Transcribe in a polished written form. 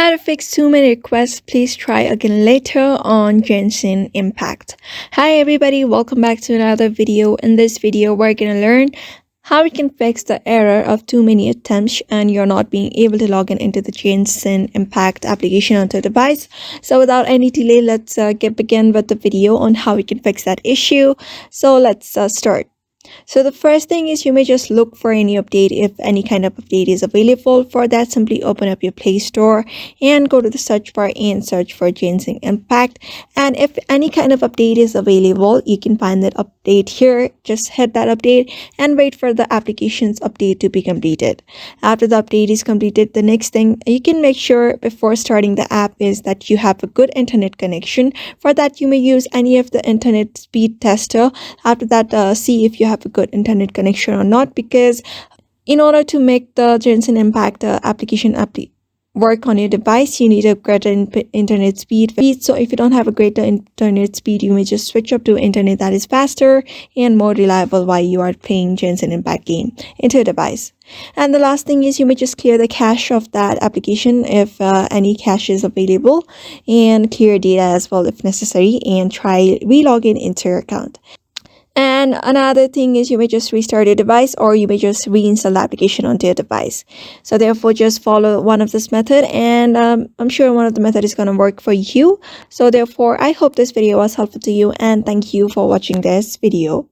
How to fix too many requests, please try again later on Genshin Impact. Hi everybody, welcome back to another video. In this video, we're going to learn how we can fix the error of too many attempts and you're not being able to log in into the Genshin Impact application on the device. So without any delay, let's begin with the video on how we can fix that issue. So let's start. So the first thing is you may just look for any update if any kind of update is available. For that, simply open up your Play Store and go to the search bar and search for Genshin Impact. And if any kind of update is available, you can find that update here. Just hit that update and wait for the application's update to be completed. After the update is completed, the next thing you can make sure before starting the app is that you have a good internet connection. For that, you may use any of the internet speed tester. After that, see if you have a good internet connection or not, because in order to make the Genshin Impact application work on your device, you need a greater internet speed. So if you don't have a greater internet speed, you may just switch up to internet that is faster and more reliable while you are playing Genshin Impact game into your device. And the last thing is you may just clear the cache of that application if any cache is available, and clear data as well if necessary, and try re-login into your account. And another thing is you may just restart your device, or you may just reinstall the application onto your device. So therefore, just follow one of this method, and I'm sure one of the method is going to work for you. So therefore, I hope this video was helpful to you, and thank you for watching this video.